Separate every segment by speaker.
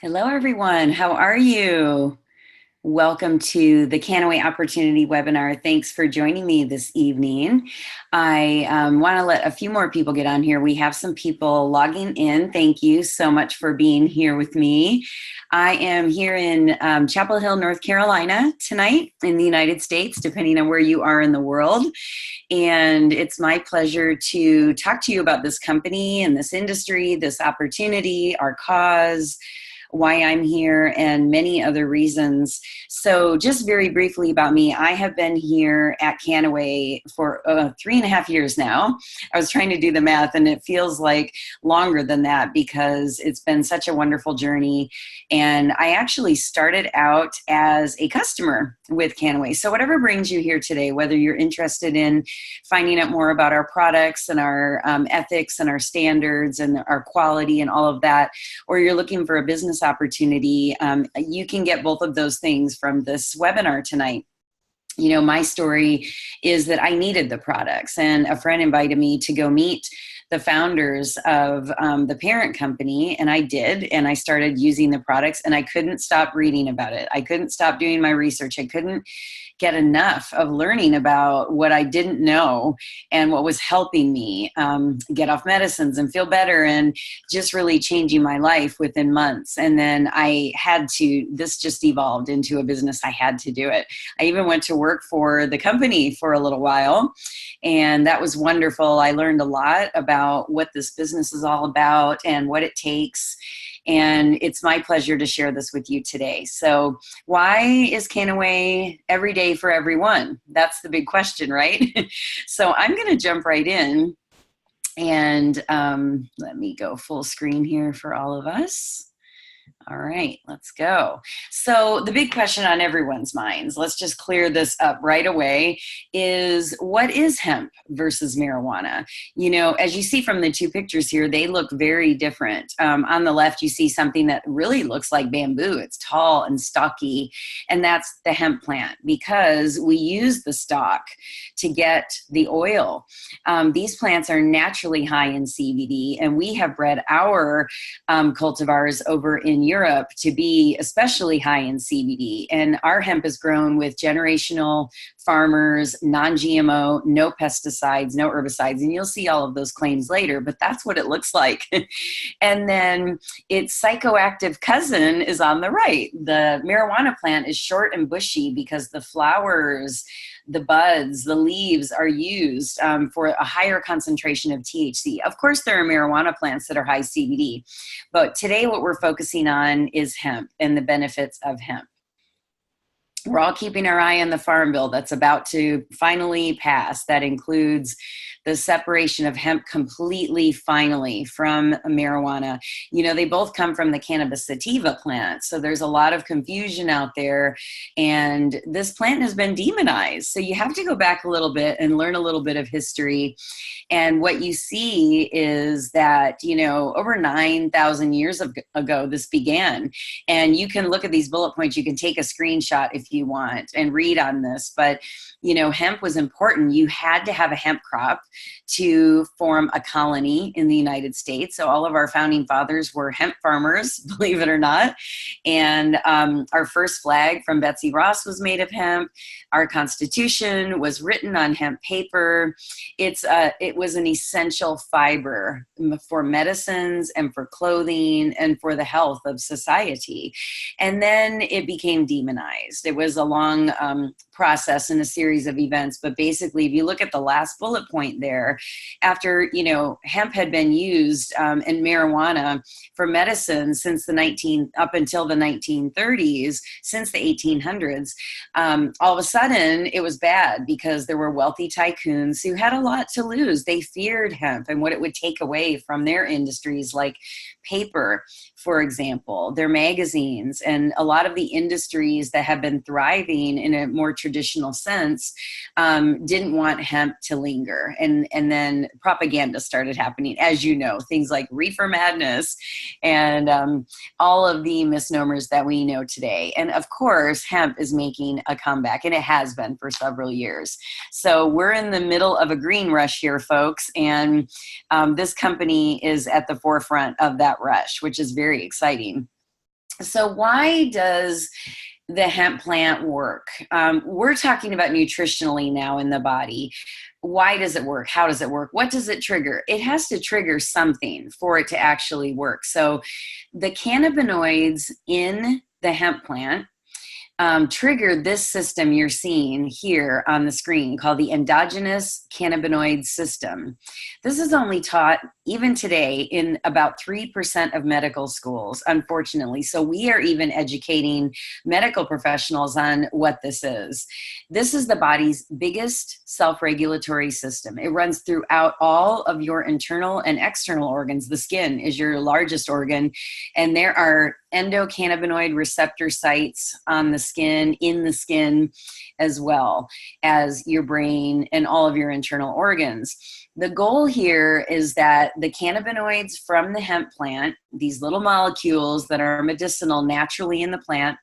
Speaker 1: Hello, everyone. How are you? Welcome to the Kannaway Opportunity webinar. Thanks for joining me this evening. I want to let a few more people get on here. We have some people logging in. Thank you so much for being here with me. I am here in Chapel Hill, North Carolina tonight in the United States, depending on where you are in the world. And it's my pleasure to talk to you about this company and this industry, this opportunity, our cause, why I'm here, and many other reasons. So just very briefly about me, I have been here at Kannaway for 3.5 years now. I was trying to do the math and it feels like longer than that because it's been such a wonderful journey. And I actually started out as a customer with Kannaway. So whatever brings you here today, whether you're interested in finding out more about our products and our ethics and our standards and our quality and all of that, or you're looking for a business opportunity, you can get both of those things from this webinar tonight. You know, my story is that I needed the products, and a friend invited me to go meet the founders of the parent company, and I did, and I started using the products, and I couldn't stop reading about it. I couldn't stop doing my research. I couldn't get enough of learning about what I didn't know and what was helping me get off medicines and feel better, and just really changing my life within months. And then this just evolved into a business. I had to do it. I even went to work for the company for a little while, and that was wonderful. I learned a lot about what this business is all about and what it takes. And it's my pleasure to share this with you today. So why is Kannaway every day for everyone? That's the big question, right? So I'm going to jump right in, and let me go full screen here for all of us. All right, let's go. So the big question on everyone's minds, let's just clear this up right away, is what is hemp versus marijuana? You know, as you see from the two pictures here, they look very different. On the left, you see something that really looks like bamboo. It's tall and stocky, and that's the hemp plant because we use the stalk to get the oil. These plants are naturally high in CBD, and we have bred our cultivars over in Europe to be especially high in CBD. And our hemp is grown with generational farmers, non-GMO, no pesticides, no herbicides. And you'll see all of those claims later, but that's what it looks like. And then its psychoactive cousin is on the right. The marijuana plant is short and bushy because the flowers, the buds, the leaves are used for a higher concentration of THC. Of course, there are marijuana plants that are high CBD, but today what we're focusing on is hemp and the benefits of hemp. We're all keeping our eye on the Farm Bill that's about to finally pass. That includes the separation of hemp completely, finally, from marijuana. You know, they both come from the cannabis sativa plant, so there's a lot of confusion out there, and this plant has been demonized. So you have to go back a little bit and learn a little bit of history. And what you see is that, you know, over 9,000 years ago, this began. And you can look at these bullet points. You can take a screenshot if you want and read on this. But, you know, hemp was important. You had to have a hemp crop to form a colony in the United States. So all of our founding fathers were hemp farmers, believe it or not. And our first flag from Betsy Ross was made of hemp. Our Constitution was written on hemp paper. It was an essential fiber for medicines and for clothing and for the health of society. And then it became demonized. It was a long process and a series of events. But basically, if you look at the last bullet point there, after, you know, hemp had been used and marijuana for medicine since up until the 1930s, since the 1800s, all of a sudden it was bad because there were wealthy tycoons who had a lot to lose. They feared hemp and what it would take away from their industries like paper, for example, their magazines, and a lot of the industries that have been thriving in a more traditional sense didn't want hemp to linger. And then propaganda started happening, as you know, things like reefer madness and all of the misnomers that we know today. And of course, hemp is making a comeback, and it has been for several years. So we're in the middle of a green rush here, folks, and this company is at the forefront of that rush, which is very exciting. So why does the hemp plant work? We're talking about nutritionally now in the body. Why does it work? How does it work? What does it trigger? It has to trigger something for it to actually work. So the cannabinoids in the hemp plant triggered this system you're seeing here on the screen called the endogenous cannabinoid system. This is only taught even today in about 3% of medical schools, unfortunately. So we are even educating medical professionals on what this is. This is the body's biggest self-regulatory system. It runs throughout all of your internal and external organs. The skin is your largest organ, and there are endocannabinoid receptor sites on the skin, in the skin, as well as your brain and all of your internal organs. The goal here is that the cannabinoids from the hemp plant, these little molecules that are medicinal naturally in the plant,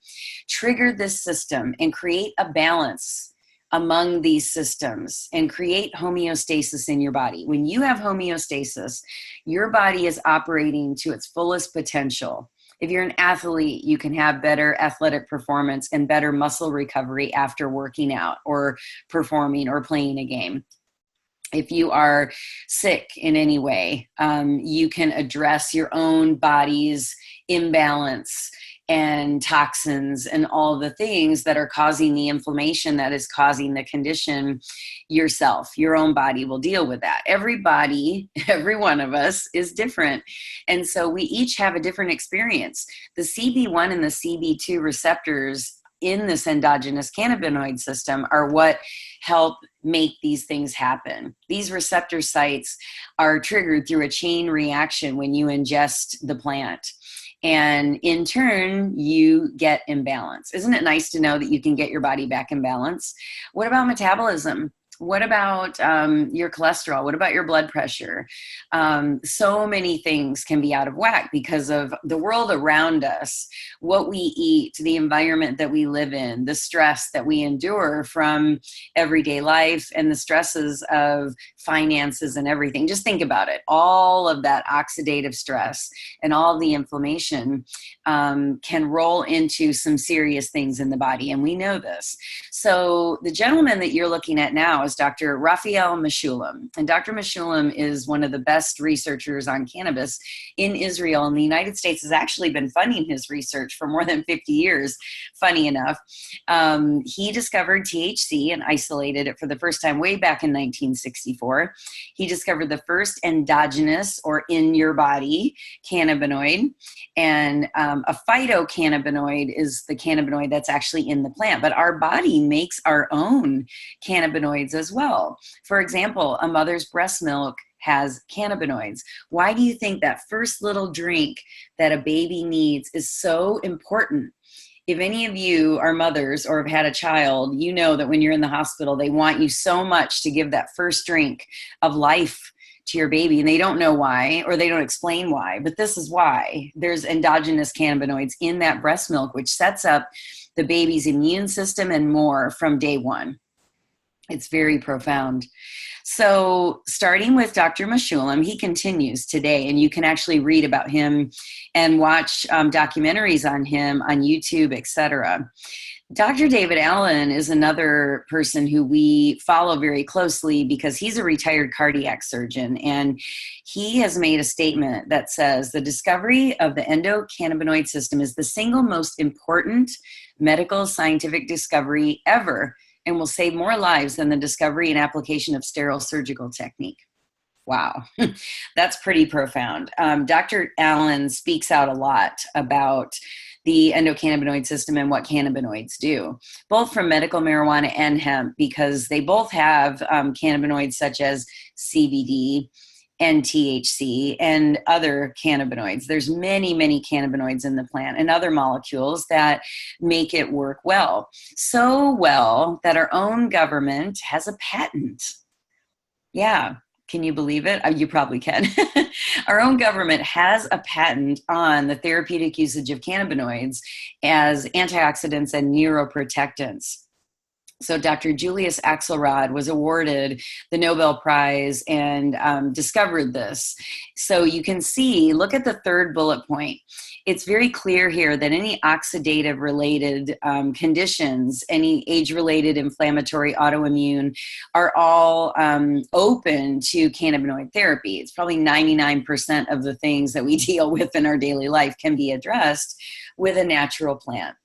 Speaker 1: trigger this system and create a balance among these systems and create homeostasis in your body. When you have homeostasis, your body is operating to its fullest potential. If you're an athlete, you can have better athletic performance and better muscle recovery after working out or performing or playing a game. If you are sick in any way, you can address your own body's imbalance and toxins and all the things that are causing the inflammation that is causing the condition yourself. Your own body will deal with that. Everybody, every one of us is different. And so we each have a different experience. The CB1 and the CB2 receptors in this endogenous cannabinoid system are what help make these things happen. These receptor sites are triggered through a chain reaction when you ingest the plant. And in turn, you get imbalance. Isn't it nice to know that you can get your body back in balance? What about metabolism? What about your cholesterol? What about your blood pressure? So many things can be out of whack because of the world around us, what we eat, the environment that we live in, the stress that we endure from everyday life, and the stresses of finances and everything. Just think about it. All of that oxidative stress and all the inflammation can roll into some serious things in the body, and we know this. So the gentleman that you're looking at now is Dr. Raphael Mechoulam. And Dr. Mechoulam is one of the best researchers on cannabis in Israel. And the United States has actually been funding his research for more than 50 years, funny enough. He discovered THC and isolated it for the first time way back in 1964. He discovered the first endogenous, or in your body, cannabinoid. And a phytocannabinoid is the cannabinoid that's actually in the plant. But our body makes our own cannabinoids as well. For example, a mother's breast milk has cannabinoids. Why do you think that first little drink that a baby needs is so important? If any of you are mothers or have had a child, you know that when you're in the hospital, they want you so much to give that first drink of life to your baby, and they don't know why, or they don't explain why, but this is why. There's endogenous cannabinoids in that breast milk, which sets up the baby's immune system and more from day one. It's very profound. So starting with Dr. Mechoulam, he continues today, and you can actually read about him and watch documentaries on him on YouTube, etc. Dr. David Allen is another person who we follow very closely because he's a retired cardiac surgeon, and he has made a statement that says the discovery of the endocannabinoid system is the single most important medical scientific discovery ever, and will save more lives than the discovery and application of sterile surgical technique. Wow, that's pretty profound. Dr. Allen speaks out a lot about the endocannabinoid system and what cannabinoids do, both from medical marijuana and hemp, because they both have cannabinoids such as CBD and THC and other cannabinoids. There's many, many cannabinoids in the plant and other molecules that make it work well. So well that our own government has a patent. Yeah. Can you believe it? You probably can. Our own government has a patent on the therapeutic usage of cannabinoids as antioxidants and neuroprotectants. So Dr. Julius Axelrod was awarded the Nobel Prize and discovered this. So you can see, look at the third bullet point. It's very clear here that any oxidative related conditions, any age-related inflammatory autoimmune, are all open to cannabinoid therapy. It's probably 99% of the things that we deal with in our daily life can be addressed with a natural plant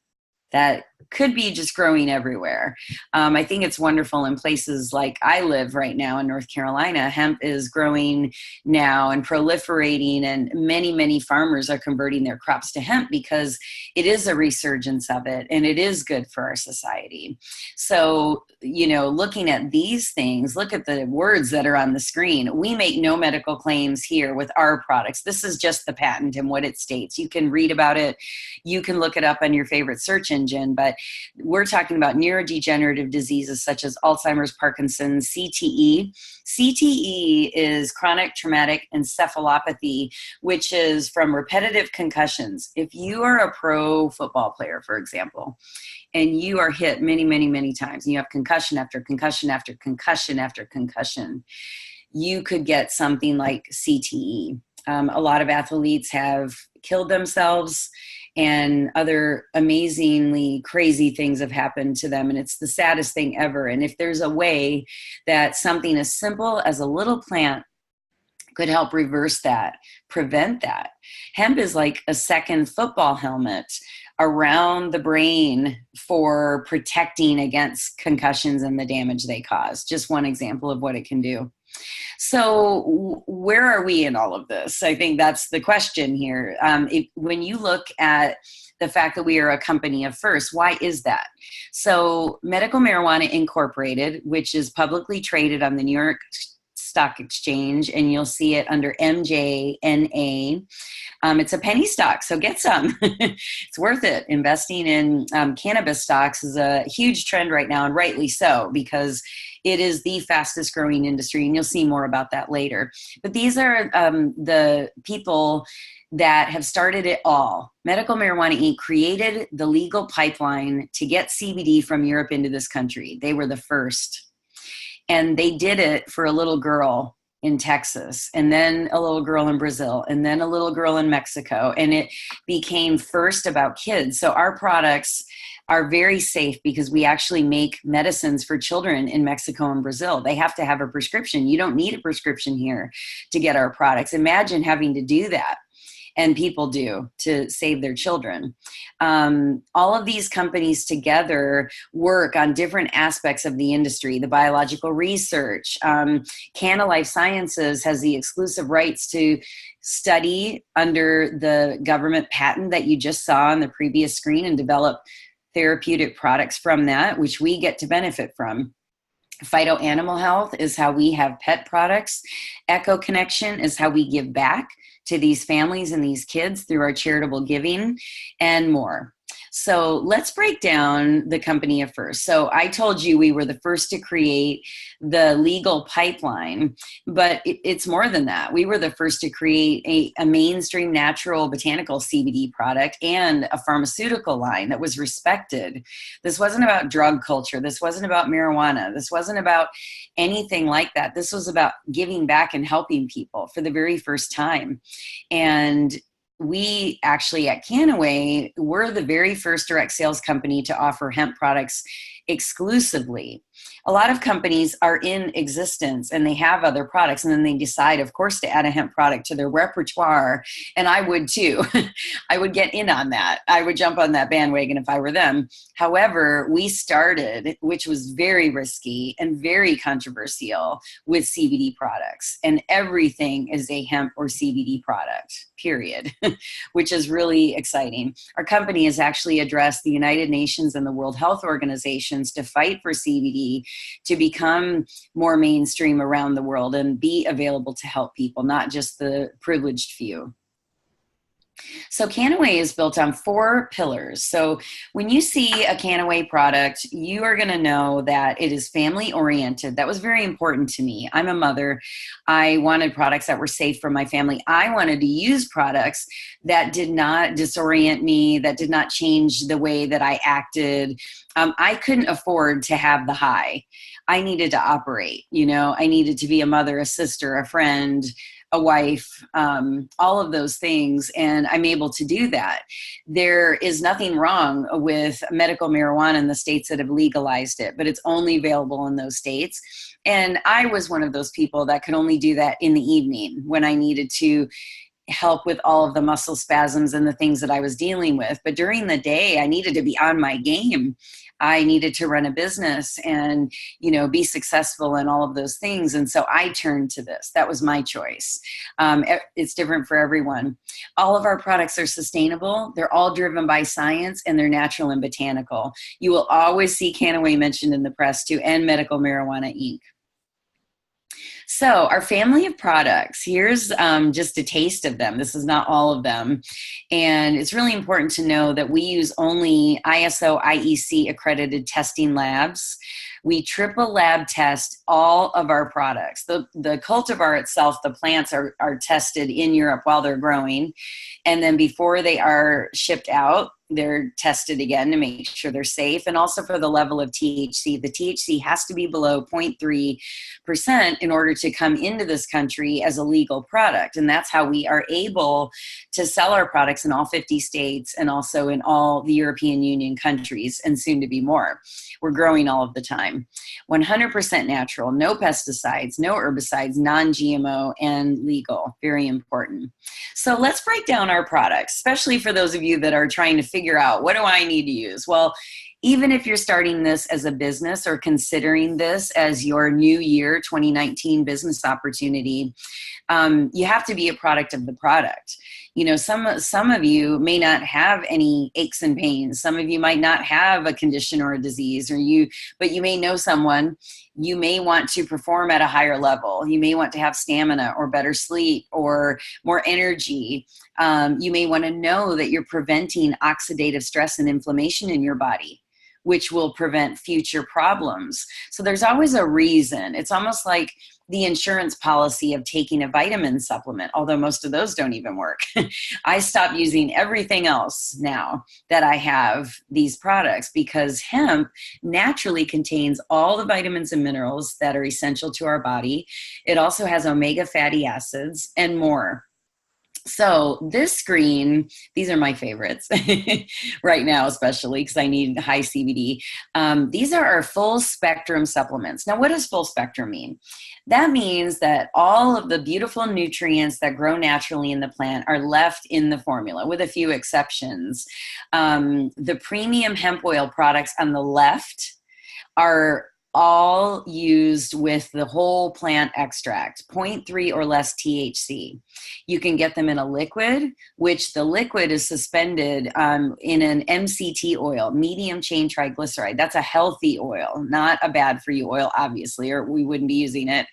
Speaker 1: that could be just growing everywhere. I think it's wonderful in places like I live right now in North Carolina. Hemp is growing now and proliferating, and many, many farmers are converting their crops to hemp because it is a resurgence of it and it is good for our society. So, you know, looking at these things, look at the words that are on the screen. We make no medical claims here with our products. This is just the patent and what it states. You can read about it. You can look it up on your favorite search engine, but we're talking about neurodegenerative diseases such as Alzheimer's, Parkinson's, CTE. CTE is chronic traumatic encephalopathy, which is from repetitive concussions. If you are a pro football player, for example, and you are hit many, many, many times, and you have concussion after concussion after concussion after concussion, you could get something like CTE. A lot of athletes have killed themselves, and other amazingly crazy things have happened to them. And it's the saddest thing ever. And if there's a way that something as simple as a little plant could help reverse that, prevent that. Hemp is like a second football helmet around the brain for protecting against concussions and the damage they cause. Just one example of what it can do. So where are we in all of this? I think that's the question here. When you look at the fact that we are a company of first, why is that? So Medical Marijuana Incorporated, which is publicly traded on the New York Stock Exchange, and you'll see it under MJNA. It's a penny stock, so get some. It's worth it. Investing in cannabis stocks is a huge trend right now, and rightly so, because it is the fastest growing industry, and you'll see more about that later. But these are the people that have started it all. Medical Marijuana Inc. created the legal pipeline to get CBD from Europe into this country. They were the first. And they did it for a little girl in Texas, and then a little girl in Brazil, and then a little girl in Mexico. And it became first about kids. So our products are very safe because we actually make medicines for children in Mexico and Brazil. They have to have a prescription. You don't need a prescription here to get our products. Imagine having to do that. And people do, to save their children. All of these companies together work on different aspects of the industry, the biological research. Canna Life Sciences has the exclusive rights to study under the government patent that you just saw on the previous screen and develop therapeutic products from that, which we get to benefit from. Phyto Animal Health is how we have pet products. Echo Connection is how we give back to these families and these kids through our charitable giving, and more. So let's break down the company at first. So I told you we were the first to create the legal pipeline, but it's more than that. We were the first to create a mainstream natural botanical CBD product and a pharmaceutical line that was respected. This wasn't about drug culture. This wasn't about marijuana. This wasn't about anything like that. This was about giving back and helping people for the very first time. And we actually at Kannaway, we're the very first direct sales company to offer hemp products exclusively. A lot of companies are in existence and they have other products, and then they decide, of course, to add a hemp product to their repertoire. And I would too. I would get in on that. I would jump on that bandwagon if I were them. However, we started, which was very risky and very controversial, with CBD products. And everything is a hemp or CBD product, period, which is really exciting. Our company has actually addressed the United Nations and the World Health Organizations to fight for CBD to become more mainstream around the world and be available to help people, not just the privileged few. So Kannaway is built on 4 pillars. So when you see a Kannaway product, you are going to know that it is family oriented. That was very important to me. I'm a mother. I wanted products that were safe for my family. I wanted to use products that did not disorient me, that did not change the way that I acted. I couldn't afford to have the high. I needed to operate, I needed to be a mother, a sister, a friend, a wife, all of those things, and I'm able to do that. There is nothing wrong with medical marijuana in the states that have legalized it, but it's only available in those states. And I was one of those people that could only do that in the evening when I needed to help with all of the muscle spasms and the things that I was dealing with. But during the day, I needed to be on my game. I needed to run a business and, be successful in all of those things. And so I turned to this. That was my choice. It's different for everyone. All of our products are sustainable. They're all driven by science, and they're natural and botanical. You will always see Kannaway mentioned in the press too, and Medical Marijuana Inc. So our family of products, here's just a taste of them. This is not all of them. And it's really important to know that we use only ISO IEC accredited testing labs. We triple lab test all of our products. The cultivar itself, the plants are tested in Europe while they're growing. And then before they are shipped out, they're tested again to make sure they're safe. And also for the level of THC. The THC has to be below 0.3% in order to come into this country as a legal product. And that's how we are able to sell our products in all 50 states and also in all the European Union countries, and soon to be more. We're growing all of the time. 100% natural, no pesticides, no herbicides, non-GMO, and legal. Very important. So let's break down our products, especially for those of you that are trying to figure out, what do I need to use? Well, even if you're starting this as a business or considering this as your new year 2019 business opportunity, you have to be a product of the product. Some of you may not have any aches and pains. Some of you might not have a condition or a disease, but you may know someone. You may want to perform at a higher level. You may want to have stamina or better sleep or more energy. You may want to know that you're preventing oxidative stress and inflammation in your body, which will prevent future problems. So there's always a reason. It's almost like the insurance policy of taking a vitamin supplement, although most of those don't even work. I stopped using everything else now that I have these products, because hemp naturally contains all the vitamins and minerals that are essential to our body. It also has omega fatty acids and more. So this screen, these are my favorites right now, especially because I need high CBD. These are our full spectrum supplements. Now, what does full spectrum mean? That means that all of the beautiful nutrients that grow naturally in the plant are left in the formula, with a few exceptions. The premium hemp oil products on the left are all used with the whole plant extract, 0.3 or less THC. You can get them in a liquid, which the liquid is suspended in an MCT oil, medium chain triglyceride. That's a healthy oil, not a bad for you oil, obviously, or we wouldn't be using it.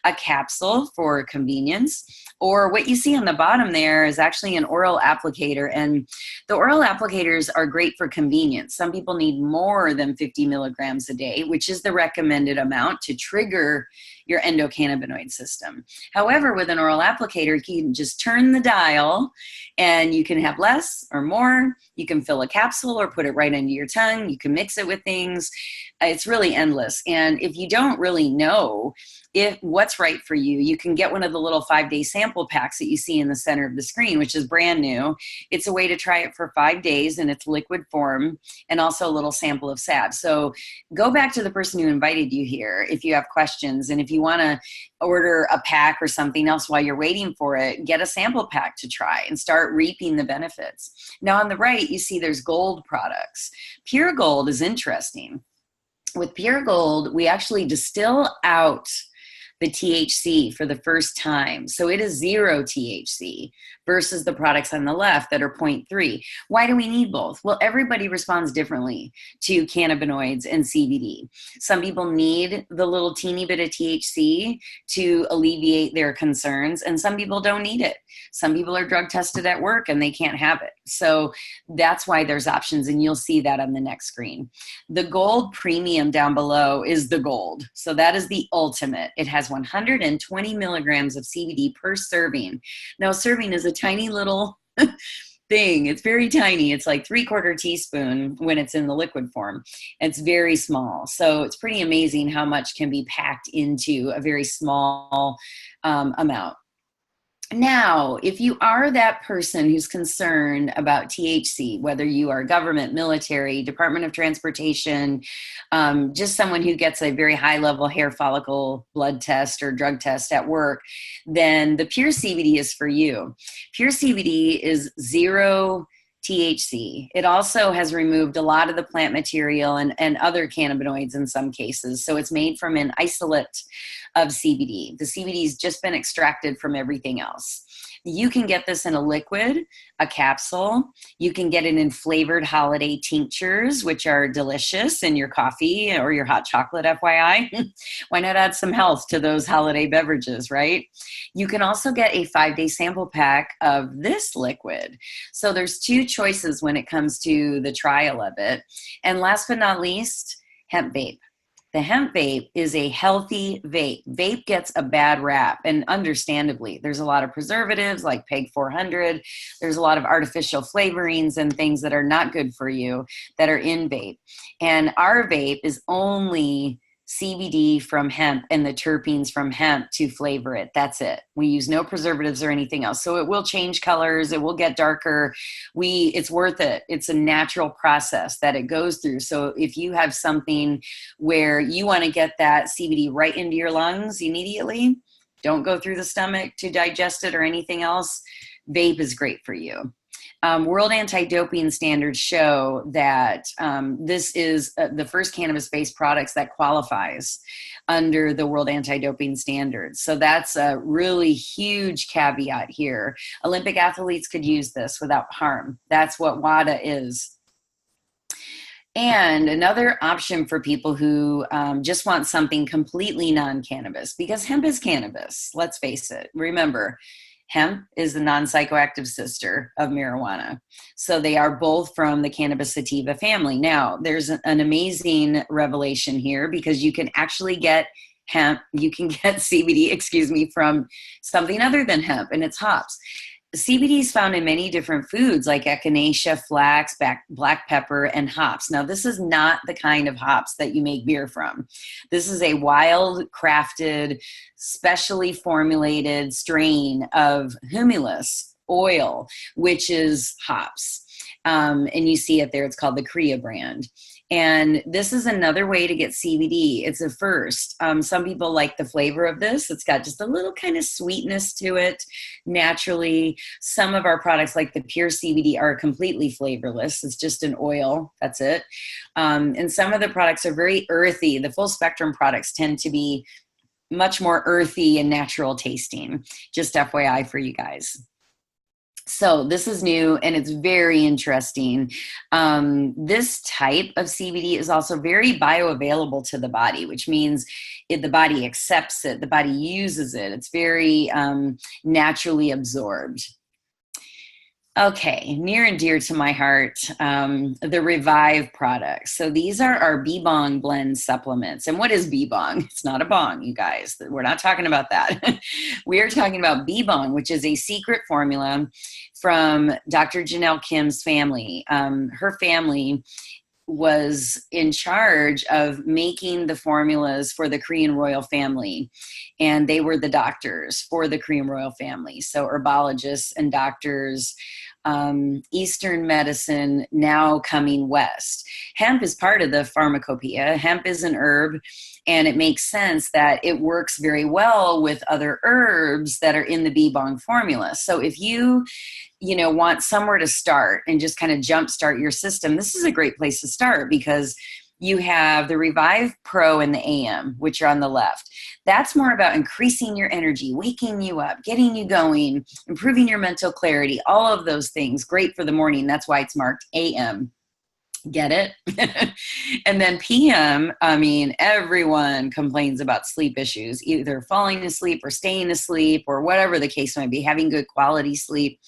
Speaker 1: A capsule for convenience, or what you see on the bottom there is actually an oral applicator. And the oral applicators are great for convenience. Some people need more than 50 milligrams a day, which is the recommended amount to trigger your endocannabinoid system. However, with an oral applicator, you can just turn the dial and you can have less or more. You can fill a capsule or put it right into your tongue. You can mix it with things. It's really endless. And if you don't really know what's right for you, you can get one of the little 5-day sample packs that you see in the center of the screen, which is brand new. It's a way to try it for 5 days in its liquid form, and also a little sample of salve. So go back to the person who invited you here if you have questions. And if you want to order a pack or something else while you're waiting for it, get a sample pack to try and start reaping the benefits. Now on the right, you see there's gold products. Pure gold is interesting. With pure gold, we actually distill out the THC for the first time. So it is 0 THC versus the products on the left that are 0.3. Why do we need both? Well, everybody responds differently to cannabinoids and CBD. Some people need the little teeny bit of THC to alleviate their concerns, and some people don't need it. Some people are drug tested at work and they can't have it. So that's why there's options, and you'll see that on the next screen. The gold premium down below is the gold. So that is the ultimate. It has 120 milligrams of CBD per serving. Now, a serving is a tiny little thing. It's very tiny. It's like 3/4 teaspoon when it's in the liquid form. It's very small. So it's pretty amazing how much can be packed into a very small amount. Now, if you are that person who's concerned about THC, whether you are government, military, Department of Transportation, just someone who gets a very high level hair follicle blood test or drug test at work, then the Pure CBD is for you. Pure CBD is 0 THC. It also has removed a lot of the plant material and other cannabinoids in some cases. So it's made from an isolate of CBD. The CBD has just been extracted from everything else. You can get this in a liquid, a capsule. You can get it in flavored holiday tinctures, which are delicious in your coffee or your hot chocolate, FYI. Why not add some health to those holiday beverages, right? You can also get a 5-day sample pack of this liquid. So there's 2 choices when it comes to the trial of it. And last but not least, hemp vape. The hemp vape is a healthy vape. Vape gets a bad rap, and understandably. There's a lot of preservatives like PEG 400. There's a lot of artificial flavorings and things that are not good for you that are in vape. And our vape is only CBD from hemp and the terpenes from hemp to flavor it. That's it. We use no preservatives or anything else. So it will change colors. It will get darker. It's worth it. It's a natural process that it goes through. So if you have something where you want to get that CBD right into your lungs immediately, don't go through the stomach to digest it or anything else, vape is great for you. World anti-doping standards show that this is the first cannabis-based products that qualifies under the World Anti-Doping Standards. So that's a really huge caveat here. Olympic athletes could use this without harm. That's what WADA is. And another option for people who just want something completely non-cannabis, because hemp is cannabis, let's face it. Remember, hemp is the non-psychoactive sister of marijuana. So they are both from the cannabis sativa family. Now, there's an amazing revelation here, because you can actually get hemp, you can get CBD, from something other than hemp, and it's hops. CBD is found in many different foods like echinacea, flax, black pepper, and hops. Now, this is not the kind of hops that you make beer from. This is a wild, crafted, specially formulated strain of humulus oil, which is hops. And you see it there. It's called the Kriya brand. And this is another way to get CBD. It's a first. Some people like the flavor of this. It's got just a little kind of sweetness to it naturally. Some of our products, like the Pure CBD, are completely flavorless. It's just an oil. That's it. And some of the products are very earthy. The full spectrum products tend to be much more earthy and natural tasting. Just FYI for you guys. So this is new, and it's very interesting. This type of CBD is also very bioavailable to the body, which means the body accepts it, the body uses it. It's very naturally absorbed. Okay, near and dear to my heart, the Revive products. So these are our BIBONG blend supplements. And what is BIBONG? It's not a bong, you guys. We're not talking about that. We are talking about BIBONG, which is a secret formula from Dr. Janelle Kim's family. Her family was in charge of making the formulas for the Korean royal family, and they were the doctors for the Korean royal family. So herbologists and doctors, Eastern medicine now coming west. Hemp is part of the pharmacopoeia. Hemp is an herb, and it makes sense that it works very well with other herbs that are in the BIBONG formula. So if you want somewhere to start and just kind of jumpstart your system, this is a great place to start, because You have the Revive Pro and the AM, which are on the left. That's more about increasing your energy, waking you up, getting you going, improving your mental clarity, all of those things. Great for the morning. That's why it's marked AM. Get it? And then PM, I mean, everyone complains about sleep issues, either falling asleep or staying asleep or whatever the case might be, having good quality sleep.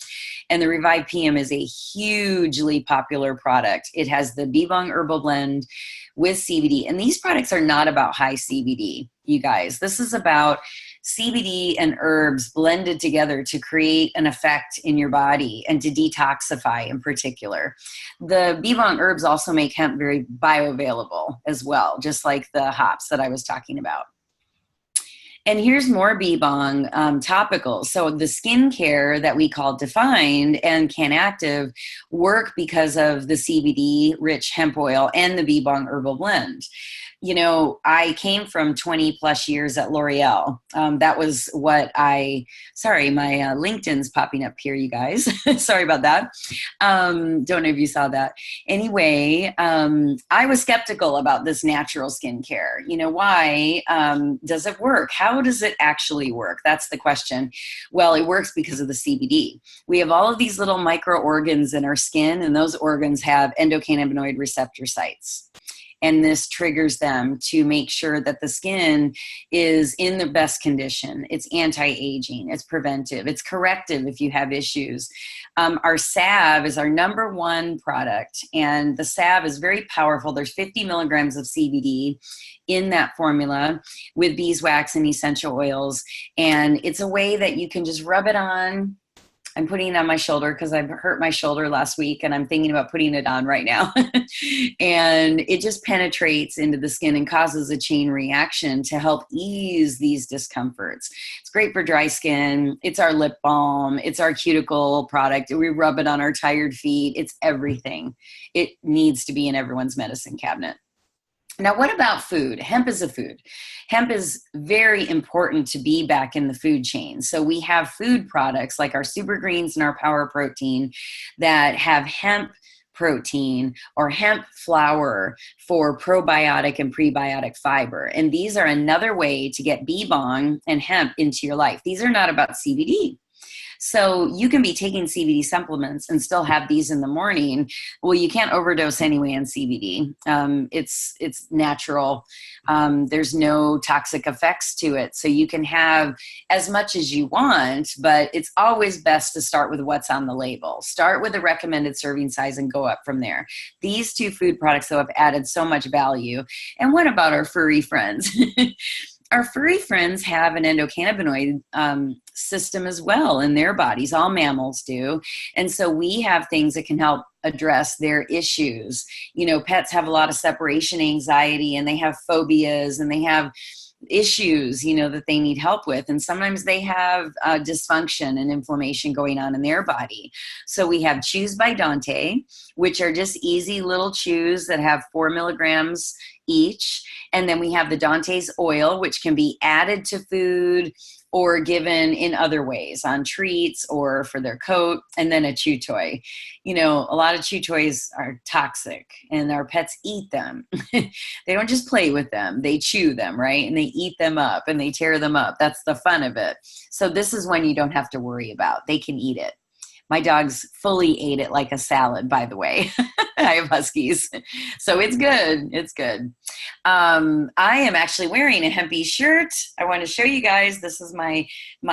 Speaker 1: And the Revive PM is a hugely popular product. It has the BIBONG Herbal Blend with CBD. And these products are not about high CBD, you guys. This is about CBD and herbs blended together to create an effect in your body and to detoxify in particular. The BIBONG herbs also make hemp very bioavailable as well, just like the hops that I was talking about. And here's more BIBONG topicals. So the skincare that we call Defined and Can Active work because of the CBD rich hemp oil and the BIBONG herbal blend. You know, I came from 20 plus years at L'Oreal. That was what sorry, my LinkedIn's popping up here, you guys. Sorry about that. Don't know if you saw that. Anyway, I was skeptical about this natural skincare. You know, why does it work? How does it actually work? That's the question. Well, it works because of the CBD. We have all of these little micro organs in our skin, and those organs have endocannabinoid receptor sites. And this triggers them to make sure that the skin is in the best condition. It's anti-aging, it's preventive, it's corrective if you have issues. Our salve is our number one product, and the salve is very powerful. There's 50 milligrams of CBD in that formula with beeswax and essential oils. And it's a way that you can just rub it on. I'm putting it on my shoulder because I hurt my shoulder last week and I'm thinking about putting it on right now. And it just penetrates into the skin and causes a chain reaction to help ease these discomforts. It's great for dry skin. It's our lip balm. It's our cuticle product. We rub it on our tired feet. It's everything. It needs to be in everyone's medicine cabinet. Now, what about food? Hemp is a food. Hemp is very important to be back in the food chain. So we have food products like our Super Greens and our Power Protein that have hemp protein or hemp flour for probiotic and prebiotic fiber. And these are another way to get BIBONG and hemp into your life. These are not about CBD. So you can be taking CBD supplements and still have these in the morning. Well, you can't overdose anyway on CBD. It's natural. There's no toxic effects to it. So you can have as much as you want, but it's always best to start with what's on the label. Start with the recommended serving size and go up from there. These two food products, though, have added so much value. And what about our furry friends? Our furry friends have an endocannabinoid system as well in their bodies. All mammals do. And so we have things that can help address their issues. You know, pets have a lot of separation anxiety and they have phobias and they have issues, you know, that they need help with. And sometimes they have dysfunction and inflammation going on in their body. So we have Chews by Dante, which are just easy little chews that have 4 milligrams each. And then we have the Dante's oil, which can be added to food or given in other ways on treats or for their coat, and then a chew toy. You know, a lot of chew toys are toxic and our pets eat them. They don't just play with them, they chew them, right? And they eat them up and they tear them up. That's the fun of it. So this is one you don't have to worry about. They can eat it. My dogs fully ate it like a salad, by the way. I have huskies. So it's good. It's good. I am actually wearing a Hempy shirt. I want to show you guys. This is my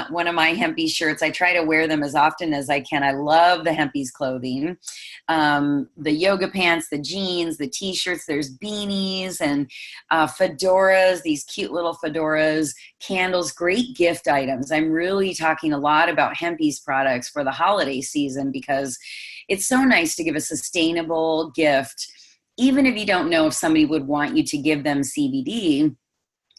Speaker 1: one of my Hempy shirts. I try to wear them as often as I can. I love the Hempy's clothing. The yoga pants, the jeans, the t-shirts. There's beanies and fedoras, these cute little fedoras, candles, great gift items. I'm really talking a lot about Hempy's products for the holiday season because it's so nice to give a sustainable gift. Even if you don't know if somebody would want you to give them CBD,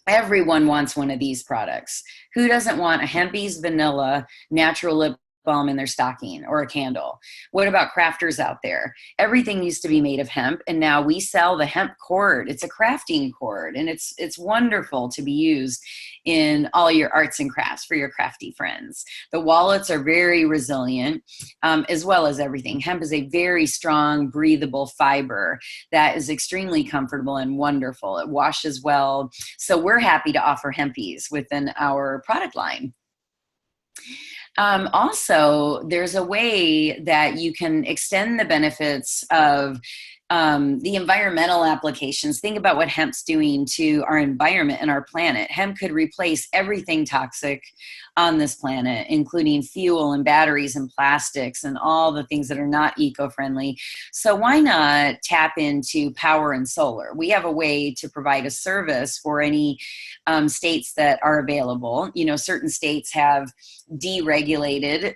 Speaker 1: everyone wants one of these products. Who doesn't want a Hempy's vanilla natural lip balm in their stocking or a candle? What about crafters out there? Everything used to be made of hemp, and now we sell the hemp cord. It's a crafting cord, and it's wonderful to be used in all your arts and crafts for your crafty friends. The wallets are very resilient, as well as everything. Hemp is a very strong, breathable fiber that is extremely comfortable and wonderful. It washes well. So we're happy to offer hempies within our product line. Also, there's a way that you can extend the benefits of the environmental applications. Think about what hemp's doing to our environment and our planet. Hemp could replace everything toxic on this planet, including fuel and batteries and plastics and all the things that are not eco-friendly. So why not tap into power and solar? We have a way to provide a service for any states that are available. You know, certain states have deregulated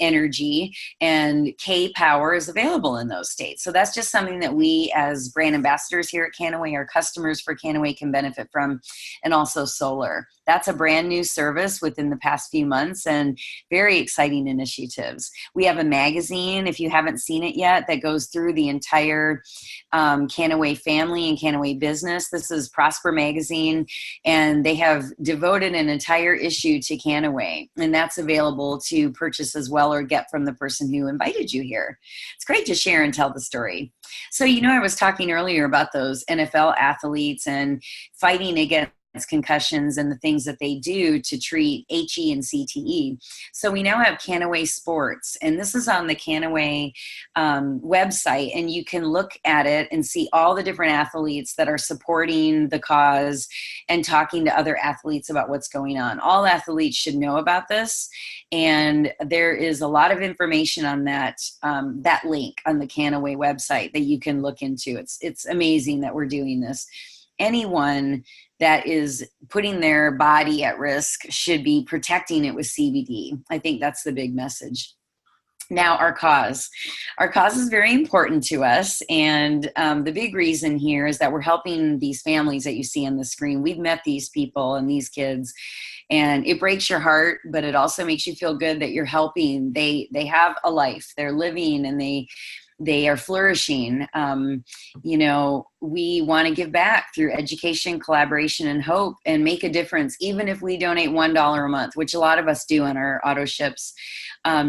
Speaker 1: energy, and K-Power is available in those states. So that's just something that we as brand ambassadors here at Kannaway, our customers for Kannaway, can benefit from, and also solar. That's a brand new service within the past few months, and very exciting initiatives. We have a magazine, if you haven't seen it yet, that goes through the entire Kannaway family and Kannaway business. This is Prosper Magazine, and they have devoted an entire issue to Kannaway, and that's available to purchase as well or get from the person who invited you here. It's great to share and tell the story. So, you know, I was talking earlier about those NFL athletes and fighting against concussions and the things that they do to treat HE and CTE. So we now have Kannaway Sports, and this is on the Kannaway website, and you can look at it and see all the different athletes that are supporting the cause and talking to other athletes about what's going on. All athletes should know about this, and there is a lot of information on that that link on the Kannaway website that you can look into. It's amazing that we're doing this. Anyone that is putting their body at risk should be protecting it with CBD. I think that's the big message. Now, our cause. Our cause is very important to us, and the big reason here is that we're helping these families that you see on the screen. We've met these people and these kids, and it breaks your heart, but it also makes you feel good that you're helping. They have a life, they're living, and they are flourishing. You know, we want to give back through education, collaboration, and hope, and make a difference, even if we donate $1 a month, which a lot of us do on our auto ships,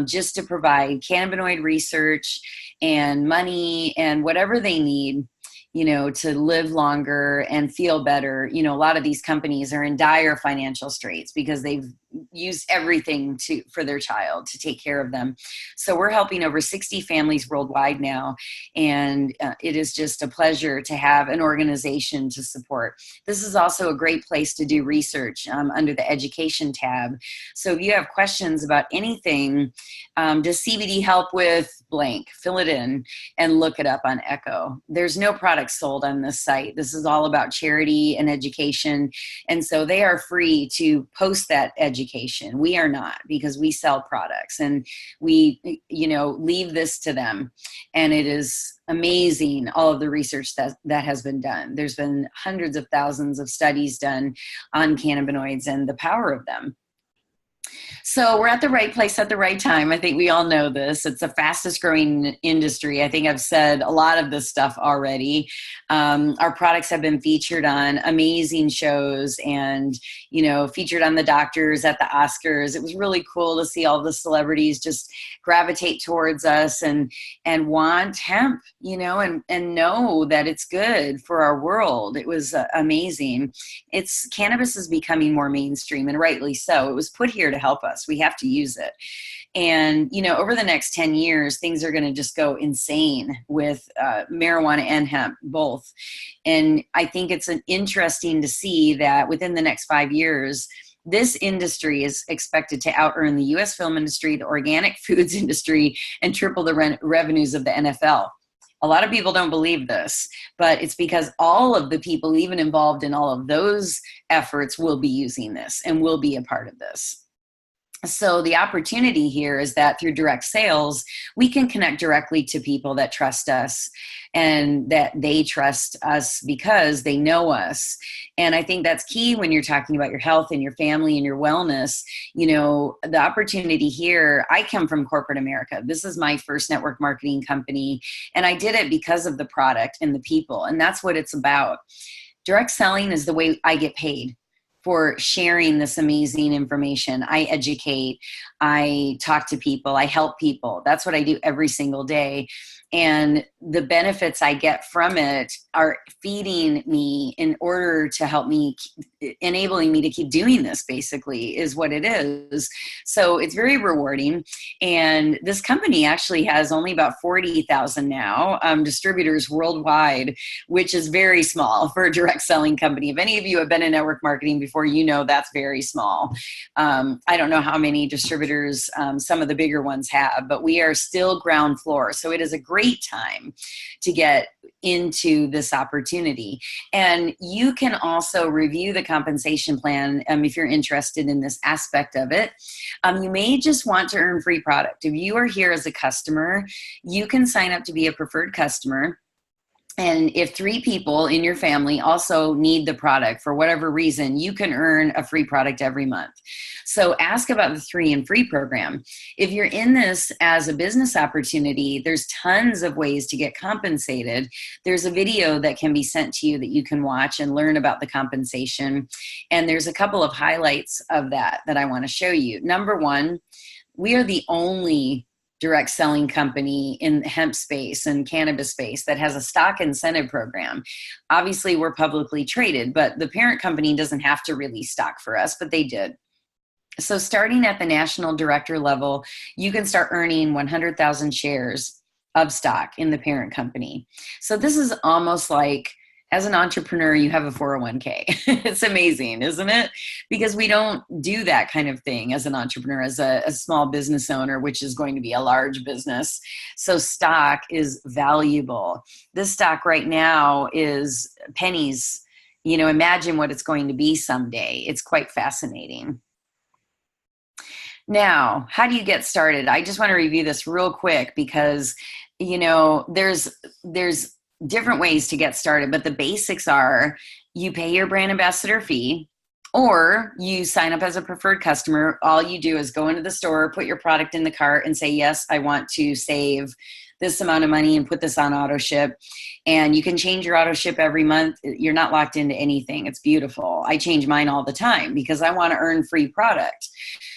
Speaker 1: just to provide cannabinoid research and money and whatever they need, you know, to live longer and feel better. You know, a lot of these companies are in dire financial straits because they've used everything for their child to take care of them. So we're helping over 60 families worldwide now, and it is just a pleasure to have an organization to support. This is also a great place to do research under the education tab. So if you have questions about anything, does CBD help with blank, fill it in and look it up on Echo. There's no products sold on this site. This is all about charity and education, and so they are free to post that education. We are not, because we sell products, and we, you know, leave this to them. And it is amazing, all of the research that has been done. There's been hundreds of thousands of studies done on cannabinoids and the power of them. So we're at the right place at the right time. I think we all know this. It's the fastest growing industry. I think I've said a lot of this stuff already. Our products have been featured on amazing shows and, you know, featured on the doctors at the Oscars. It was really cool to see all the celebrities just gravitate towards us and want hemp, you know, and know that it's good for our world. It was amazing. Cannabis is becoming more mainstream, and rightly so. It was put here to help us. We have to use it. And, you know, over the next 10 years, things are going to just go insane with marijuana and hemp, both. And I think it's interesting to see that within the next 5 years, this industry is expected to out-earn the U.S. film industry, the organic foods industry, and triple the revenues of the NFL. A lot of people don't believe this, but it's because all of the people even involved in all of those efforts will be using this and will be a part of this. So the opportunity here is that through direct sales, we can connect directly to people that trust us and that they trust us because they know us. And I think that's key when you're talking about your health and your family and your wellness. You know, the opportunity here, I come from corporate America. This is my first network marketing company, and I did it because of the product and the people. And that's what it's about. Direct selling is the way I get paid for sharing this amazing information. I educate, I talk to people, I help people. That's what I do every single day. And the benefits I get from it are feeding me in order to help me, enabling me to keep doing this, basically, is what it is. So it's very rewarding. And this company actually has only about 40,000 now distributors worldwide, which is very small for a direct selling company. If any of you have been in network marketing before, you know that's very small. I don't know how many distributors some of the bigger ones have, but we are still ground floor. So it is a great time to get into this opportunity. And you can also review the compensation plan if you're interested in this aspect of it. You may just want to earn free product. If you are here as a customer, you can sign up to be a preferred customer. And if 3 people in your family also need the product for whatever reason, you can earn a free product every month. So ask about the 3 and Free program. If you're in this as a business opportunity, there's tons of ways to get compensated. There's a video that can be sent to you that you can watch and learn about the compensation. And there's a couple of highlights of that I want to show you. Number 1, we are the only direct selling company in the hemp space and cannabis space that has a stock incentive program. Obviously, we're publicly traded, but the parent company doesn't have to release stock for us, but they did. So starting at the national director level, you can start earning 100,000 shares of stock in the parent company. So this is almost like, as an entrepreneur, you have a 401k. It's amazing, isn't it? Because we don't do that kind of thing as an entrepreneur, as a small business owner, which is going to be a large business. So stock is valuable. This stock right now is pennies. You know, imagine what it's going to be someday. It's quite fascinating. Now, how do you get started? I just want to review this real quick because, you know, there's different ways to get started, but the basics are you pay your brand ambassador fee or you sign up as a preferred customer. All you do is go into the store, put your product in the cart and say, yes, I want to save this amount of money and put this on auto ship. And you can change your auto ship every month. You're not locked into anything. It's beautiful. I change mine all the time because I want to earn free product.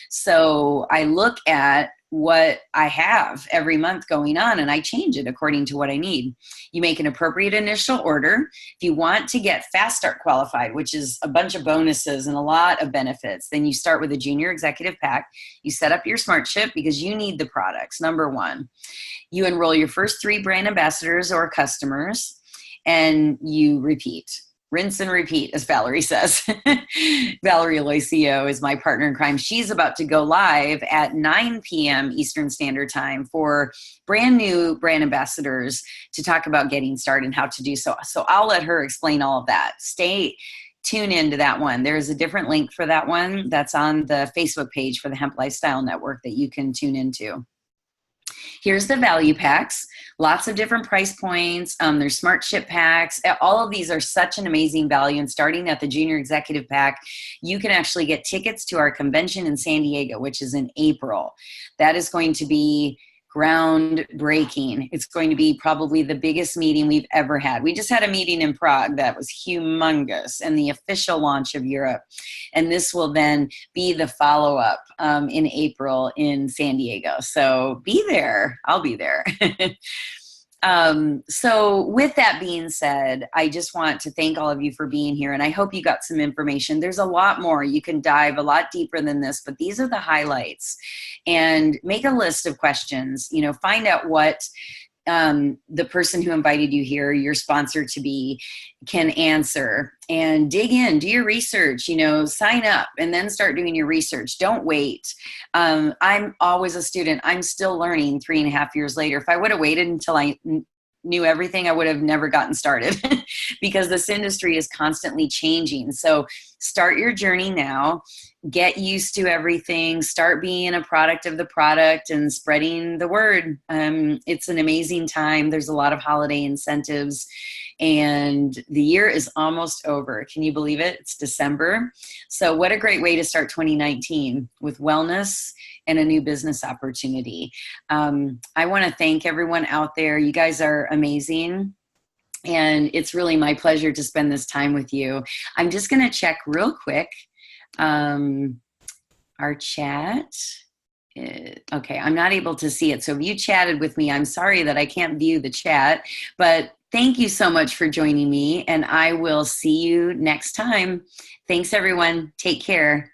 Speaker 1: So I look at what I have every month going on and I change it according to what I need. You make an appropriate initial order. If you want to get fast start qualified, which is a bunch of bonuses and a lot of benefits, then you start with a junior executive pack. You set up your smart ship because you need the products. Number 1, you enroll your first 3 brand ambassadors or customers and you repeat. Rinse and repeat, as Valerie says. Valerie Aloisio is my partner in crime. She's about to go live at 9 p.m. Eastern Standard Time for brand new brand ambassadors to talk about getting started and how to do so. So I'll let her explain all of that. Tune into that one. There's a different link for that one that's on the Facebook page for the Hemp Lifestyle Network that you can tune into. Here's the value packs, lots of different price points. There's smart ship packs. All of these are such an amazing value. And starting at the junior executive pack, you can actually get tickets to our convention in San Diego, which is in April. That is going to be groundbreaking. It's going to be probably the biggest meeting we've ever had. We just had a meeting in Prague that was humongous and the official launch of Europe. And this will then be the follow-up in April in San Diego. So be there. I'll be there. So with that being said, I just want to thank all of you for being here and I hope you got some information. There's a lot more. You can dive a lot deeper than this, but these are the highlights and make a list of questions, you know, find out what the person who invited you here, your sponsor to be, can answer and dig in, do your research, you know, sign up and then start doing your research. Don't wait. I'm always a student. I'm still learning 3.5 years later. If I would have waited until I knew everything, I would have never gotten started. because this industry is constantly changing. So start your journey now. Get used to everything. Start being a product of the product and spreading the word. It's an amazing time. There's a lot of holiday incentives, and the year is almost over. Can you believe it? It's December. So what a great way to start 2019 with wellness and a new business opportunity. I want to thank everyone out there. You guys are amazing. And it's really my pleasure to spend this time with you. I'm just going to check real quick. Our chat. Okay, I'm not able to see it. So if you chatted with me, I'm sorry that I can't view the chat, but thank you so much for joining me, and I will see you next time. Thanks, everyone. Take care.